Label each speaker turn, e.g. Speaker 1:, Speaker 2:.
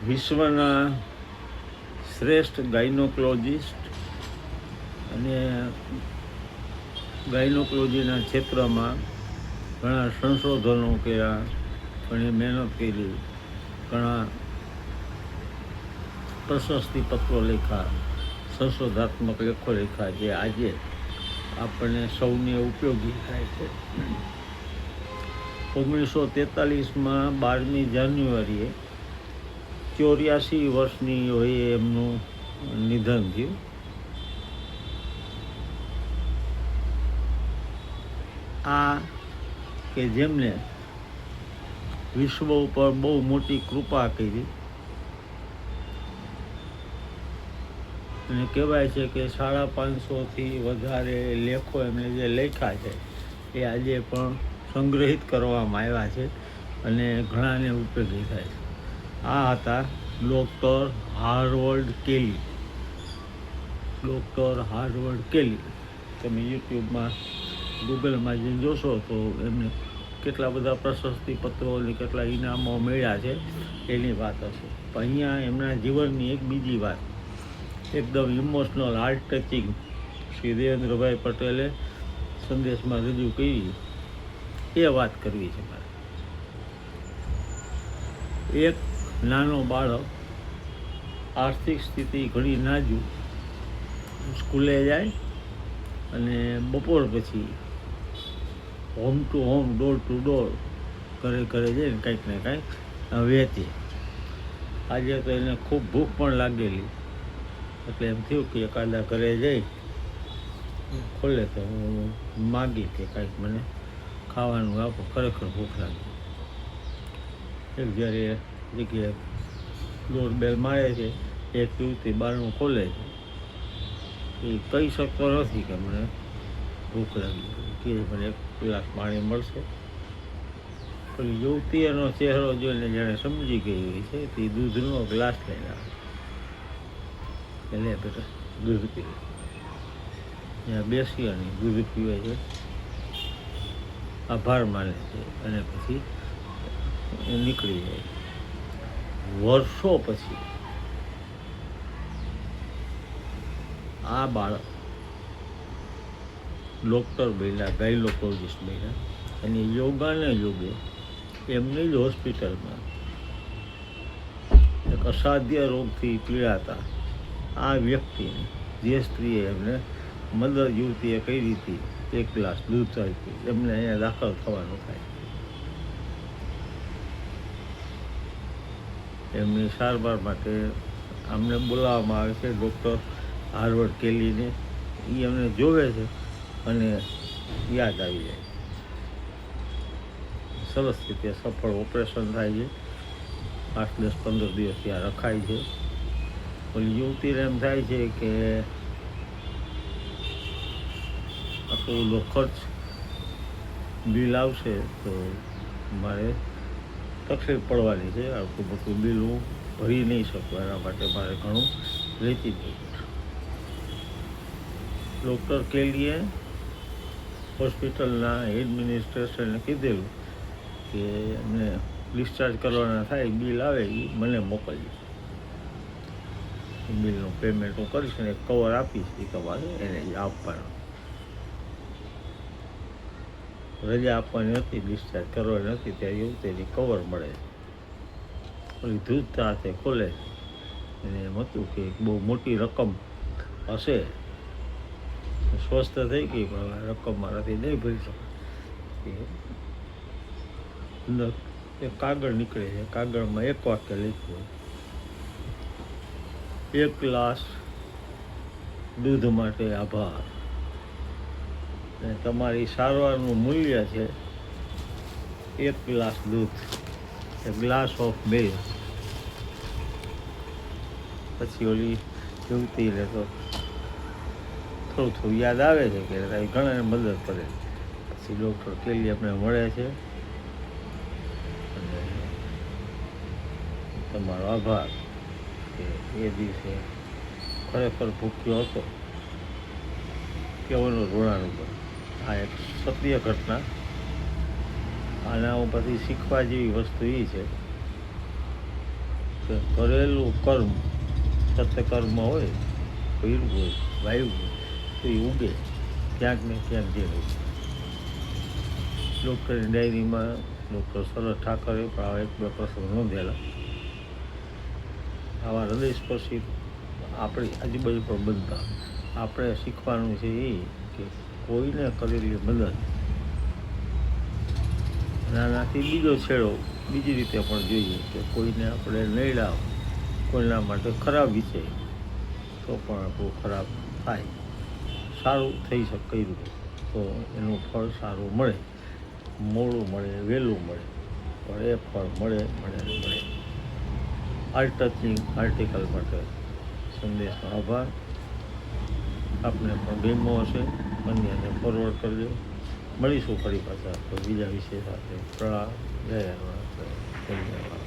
Speaker 1: વિશ્વના શ્રેષ્ઠ ગાયનોકોલોજિસ્ટ અને ગાયનોકોલોજીના ક્ષેત્રમાં ઘણા સંશોધનો કર્યા, ઘણી મહેનત કરી, ઘણા પ્રશસ્તિ પત્રો લખ્યા, સંશોધાત્મક લેખો લખ્યા, જે આજે આપણને સૌને ઉપયોગી થાય છે. 1943માં 12મી જાન્યુઆરીએ 84 વર્ષની વયે એમનું નિધન થયું. આ કે જેમને વિશ્વ ઉપર બહુ મોટી કૃપા કરી, અને કહેવાય છે કે 550થી વધારે લેખો એમણે જે લખ્યા છે એ આજે પણ સંગ્રહિત કરવામાં આવ્યા છે અને ઘણાને ઉપયોગી થાય છે. આ હતા ડૉક્ટર હાર્વર્ડ કેલી. ડૉક્ટર હાર્વર્ડ કેલી. તમે યુટ્યુબમાં, ગૂગલમાં જઈને જોશો તો એમને કેટલા બધા પ્રશસ્તિ પત્રો અને કેટલા ઇનામો મળ્યા છે એની વાત હશે. પણ અહીંયા એમના જીવનની એક બીજી વાત, એકદમ emotional, heart touching, Shri Devendrabhai પટેલે સંદેશમાં રજૂ કરી, એ વાત કરવી છે મારે. એક નાનો બાળક, આર્થિક સ્થિતિ ઘણી નાજુક, સ્કૂલે જાય અને બપોર પછી home to home, door to door, ઘરે ઘરે જઈને કંઈક ને કંઈક વેચે. આજે તો એને ખૂબ ભૂખ પણ લાગેલી, એટલે એમ થયું કે એકાદા ઘરે જઈ ખોલે તો હું માગી કે કાંઈક મને ખાવાનું આપો, ખરેખર ભૂખ લાગી. એક જ્યારે જગ્યાએ ડોર બેલ મારે છે, એક યુવતી બારણું ખોલે છે. એ કહી શકતો નથી કે મને ભૂખ લાગી, કે મને એક ગ્લાસ પાણી મળશે. પણ યુવતી એનો ચહેરો જોઈને જાણે સમજી ગઈ હોય છે, તે દૂધનો ગ્લાસ લઈને આવે. એટલે બેટા દૂધ પીવે. ત્યાં બેસી અને દૂધ પીવે છે, આભાર માને છે અને પછી નીકળી જાય. વર્ષો પછી આ બાળક ડૉક્ટર બન્યા, ગાયનોકોલોજિસ્ટ બન્યા, અને યોગાને યોગે એમની જ હોસ્પિટલમાં એક અસાધ્ય રોગથી પીડાતા આ વ્યક્તિને, જે સ્ત્રીએ એમને મદદ યુવતીએ કરી હતી, એક ગ્લાસ દૂધ આપી, એમને અહીંયા દાખલ થવાનું થાય. એમની સારવાર માટે અમને બોલાવવામાં આવે છે ડૉક્ટર હાર્વર્ડ કેલીને. એ અમને જોવે છે અને યાદ આવી જાય. સરસ રીતે સફળ ઓપરેશન થાય છે. 8, 10, 15 દિવસ ત્યાં રખાય છે. ઓલી યુવતીને એમ થાય છે કે આટલો બધો ખર્ચ બિલ આવશે તો મારે તકલીફ પડવાની છે, આટલું બધું બિલ હું ભરી નહીં શકું, એના માટે મારે ઘણું વેચી દેવું પડશે. ડૉક્ટર કેલીએ હોસ્પિટલના એડમિનિસ્ટ્રેશનને કીધેલું કે એમને ડિસ્ચાર્જ કરવાના થાય, બિલ આવે એ મને મોકલજો. બિલનું પેમેન્ટ હું કરીશ ને એક કવર આપીશ, એ તમારે એને આપવાનો. રજા આપવાની હતી, ડિસ્ચાર્જ કરવાની હતી, ત્યારે એવું તેની કવર મળે. ઓલી ધૂત હાથે ખોલે એને એમ હતું કે બહુ મોટી રકમ હશે, સ્વસ્થ થઈ ગઈ, પણ આ રકમ મારાથી નહીં ભરી શકે. અંદર એક કાગળ નીકળે છે, કાગળમાં એક વાક્ય લખ્યું, 1 ગ્લાસ દૂધ માટે આભાર, અને તમારી સારવારનું મૂલ્ય છે 1 ગ્લાસ દૂધ, એ ગ્લાસ ઓફ મિલ્ક. પછી ઓલી યુવતીને તો થોડું થોડું યાદ આવે છે કે ઘણાને મદદ કરે. પછી ડૉક્ટર કેલી અમને મળે છે અને તમારો આભાર કે એ દિવસે ખરેખર ભૂખ્યો હતો, કેવાનું ઋણાનું પણ. આ એક સત્ય ઘટના. આના પછી શીખવા જેવી વસ્તુ એ છે કે કે કરેલું કર્મ સત્કર્મ હોય, કર્યું હોય, વાયુ હોય તો એ ઉગે ક્યાંક ને ક્યાંક જે હોય. ડૉક્ટરની ડાયરીમાં ડૉક્ટર શરદ ઠાકરે પણ આવા એક બે પ્રસંગ નોંધેલા. આવા હૃદયસ્પર્શી આપણી આજુબાજુ પણ બનતા. આપણે શીખવાનું છે એ કે કોઈને કરેલી મદદ નાનાથી બીજો છેડો બીજી રીતે પણ જોઈએ કે કોઈને આપણે નડ્યા, કોઈના માટે ખરાબ વિચાર તો પણ આપણું ખરાબ થાય, સારું થઈ શકે કર્યું તો એનું ફળ સારું મળે, મોડું મળે વહેલું મળે પણ એ ફળ મળે મળે ને મળે. હાર્ટ ટચિંગ આર્ટિકલ માટે સંદેશનો આભાર. આપને પણ ગમ્યો હશે, અન્યને ફોરવર્ડ કરજો. મળીશું ફરી પાછા કોઈ બીજા વિષય સાથે. પ્રણામ, જય હનુમાન, ધન્યવાદ.